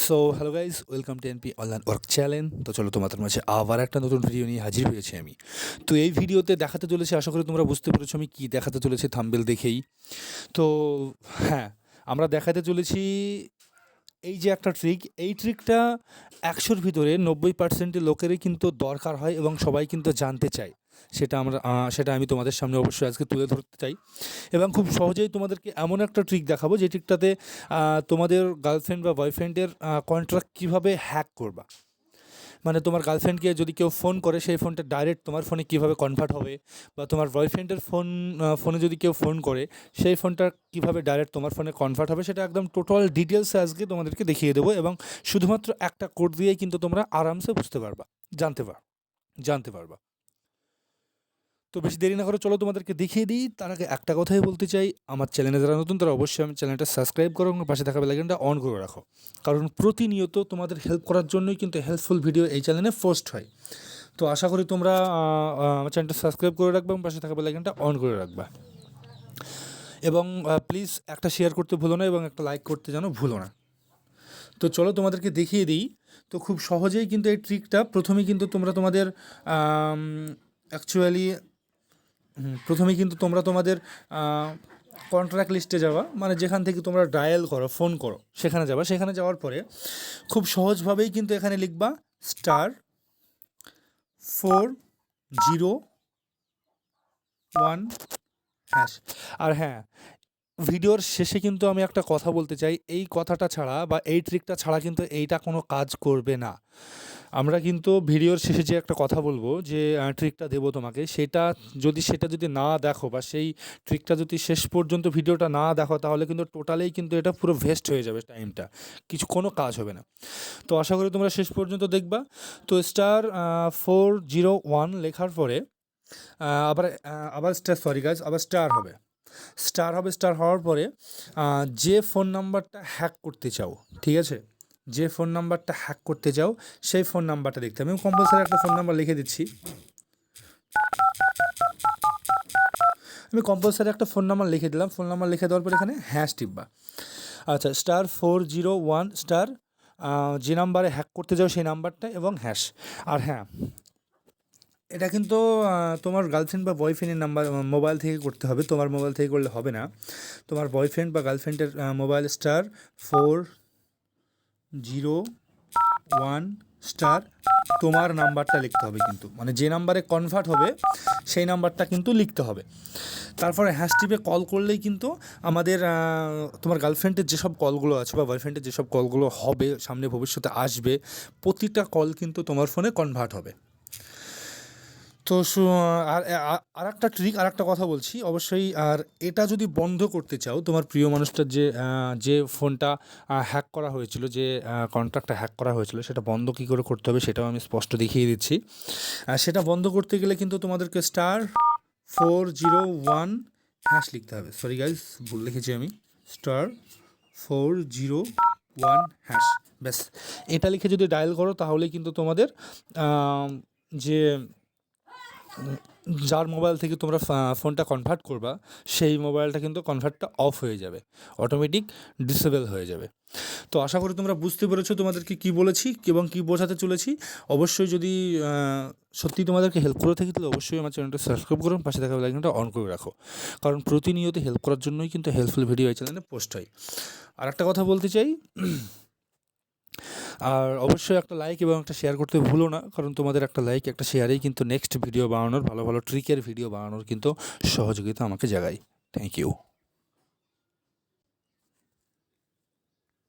So hello guys, welcome to NP online work channel. তো চলো তোমাদের মাঝে আবার একটা নতুন ভিডিও নিয়ে হাজির হয়েছি আমি। তো এই ভিডিওতে দেখাতে চলেছি, আশা করি তোমরা বুঝতে পেরেছো আমি কী দেখাতে চলেছি থাম্বনেল দেখেই। তো হ্যাঁ, আমরা দেখাতে চলেছি এই যে একটা ট্রিক, এই ট্রিকটা 100-র ভিতরে 90% লোকেরই কিন্তু দরকার হয় এবং সবাই কিন্তু জানতে চায়। সেটা আমি তোমাদের সামনে অবশ্যই আজকে তুলে ধরতে চাই এবং খুব সহজেই তোমাদেরকে এমন একটা ট্রিক দেখাবো যে ট্রিকটাতে তোমাদের গার্লফ্রেন্ড বা বয়ফ্রেন্ডের কন্ট্রাক্ট কীভাবে হ্যাক করবা। মানে তোমার গার্লফ্রেন্ডকে যদি কেউ ফোন করে, সেই ফোনটা ডাইরেক্ট তোমার ফোনে কীভাবে কনভার্ট হবে, বা তোমার বয়ফ্রেন্ডের ফোনে যদি কেউ ফোন করে, সেই ফোনটা কীভাবে ডাইরেক্ট তোমার ফোনে কনভার্ট হবে, সেটা একদম টোটাল ডিটেলসে আজকে তোমাদেরকে দেখিয়ে দেবো। এবং শুধুমাত্র একটা কোড দিয়েই কিন্তু তোমরা আরামসে বুঝতে পারবা, জানতে পারবা। তো বেশি দেরি না করে চলো তোমাদেরকে দেখিয়ে দিই। তার আগে একটা কথাই বলতে চাই, আমার চ্যানেলে যারা নতুন তারা অবশ্যই আমার চ্যানেলটা সাবস্ক্রাইব করো এবং পাশে থাকা বেল আইকনটা অন করে রাখো, কারণ প্রতিনিয়ত তোমাদের হেল্প করার জন্যই কিন্তু হেল্পফুল ভিডিও এই চ্যানেলে পোস্ট হয়। তো আশা করি তোমরা আমার চ্যানেলটা সাবস্ক্রাইব করে রাখবে এবং পাশে থাকা বেল আইকনটা অন করে রাখবা। এবং প্লিজ একটা শেয়ার করতে ভুলো না এবং একটা লাইক করতে যেন ভুলো না। তো চলো তোমাদেরকে দেখিয়ে দিই। তো খুব সহজেই কিন্তু এই ট্রিকটা প্রথমেই কিন্তু তোমাদের তোমাদের কন্ট্রাক্ট লিস্টে যাওয়া, মানে যেখান থেকে তোমরা ডায়াল করো, ফোন করো, সেখানে যাওয়ার পরে খুব সহজভাবেই কিন্তু এখানে লিখবা *401#। আর হ্যাঁ, ভিডিওর শেষে কিন্তু আমি একটা কথা বলতে চাই, এই কথাটা ছাড়া বা এই ট্রিকটা ছাড়া কিন্তু এইটা কোনো কাজ করবে না। আমরা কিন্তু ভিডিওর শেষে যে একটা কথা বলবো, যে ট্রিকটা দেবো তোমাকে, সেটা যদি না দেখো বা সেই ট্রিকটা যদি শেষ পর্যন্ত ভিডিওটা না দেখো, তাহলে কিন্তু টোটালেই কিন্তু এটা পুরো ওয়েস্ট হয়ে যাবে, টাইমটা কোনো কাজ হবে না। তো আশা করি তোমরা শেষ পর্যন্ত দেখবা। তো *401 লেখার পরে আবার স্টার হওয়ার পরে যে ফোন নাম্বারটা হ্যাক করতে চাও, ঠিক আছে, যে ফোন নাম্বারটা হ্যাক করতে চাও সেই ফোন নাম্বারটা দেখতে হবে। আমি কম্পালসারি একটা ফোন নাম্বার লিখে দিচ্ছি। দিলাম। ফোন নাম্বার লিখে দেওয়ার পর এখানে হ্যাশ টিপবা। আচ্ছা, *401 যে নাম্বারে হ্যাক করতে যাও সেই নাম্বারটা এবং হ্যাশ। আর হ্যাঁ, এটা কিন্তু তোমার গার্লফ্রেন্ড বা বয়ফ্রেন্ডের মোবাইল থেকে করতে হবে, তোমার মোবাইল থেকে করলে হবে না। তোমার বয়ফ্রেন্ড বা গার্লফ্রেন্ডের মোবাইল *401# তোমার নাম্বারটা লিখতে হবে, কিন্তু মানে যে নাম্বারে কনভার্ট হবে সেই নাম্বারটা কিন্তু লিখতে হবে। তারপরে হ্যাশ টিপে কল করলেই কিন্তু আমাদের তোমার গার্লফ্রেন্ডের যেসব কলগুলো আছে বা বয়ফ্রেন্ডের যেসব কলগুলো হবে, সামনে ভবিষ্যতে আসবে, প্রতিটা কল কিন্তু তোমার ফোনে কনভার্ট হবে। তো আর একটা কথা বলছি অবশ্যই, আর এটা যদি বন্ধ করতে চাও, তোমার প্রিয় মানুষটার যে ফোনটা হ্যাক করা হয়েছিল, যে কন্ট্রাক্টটা হ্যাক করা হয়েছিল, সেটা বন্ধ কী করে করতে হবে সেটাও আমি স্পষ্ট দেখিয়ে দিচ্ছি। সেটা বন্ধ করতে গেলে কিন্তু তোমাদেরকে *401# লিখতে হবে। সরি গাইজ, ভুল লিখেছি আমি। *401#, ব্যাস এটা লিখে যদি ডায়াল করো, তাহলে কিন্তু তোমাদের যার মোবাইল থেকে তোমরা ফোনটা কনভার্ট করবা, সেই মোবাইলটা কিন্তু কনভার্টটা অফ হয়ে যাবে, অটোমেটিক ডিসেবল হয়ে যাবে। তো আশা করি তোমরা বুঝতে পেরেছো তোমাদেরকে কী বলেছি এবং কী বোঝাতে চলেছি। অবশ্যই যদি সত্যি তোমাদেরকে হেল্প করে থাকি, তাহলে অবশ্যই আমার চ্যানেলটা সাবস্ক্রাইব করুন, পাশে থাকা বেল আইকনটা অন করে রাখো, কারণ প্রতিনিয়ত হেল্প করার জন্যই কিন্তু হেল্পফুল ভিডিও এই চ্যানেলে পোস্ট হয়। আর একটা কথা বলতে চাই, আর অবশ্যই একটা লাইক এবং একটা শেয়ার করতে ভুলো না, কারণ তোমাদের একটা লাইক, একটা শেয়ারেই কিন্তু নেক্সট ভিডিও বানানোর, ভালো ভালো ট্রিকের ভিডিও বানানোর কিন্তু সহযোগিতা আমাকে জাগায়। Thank you.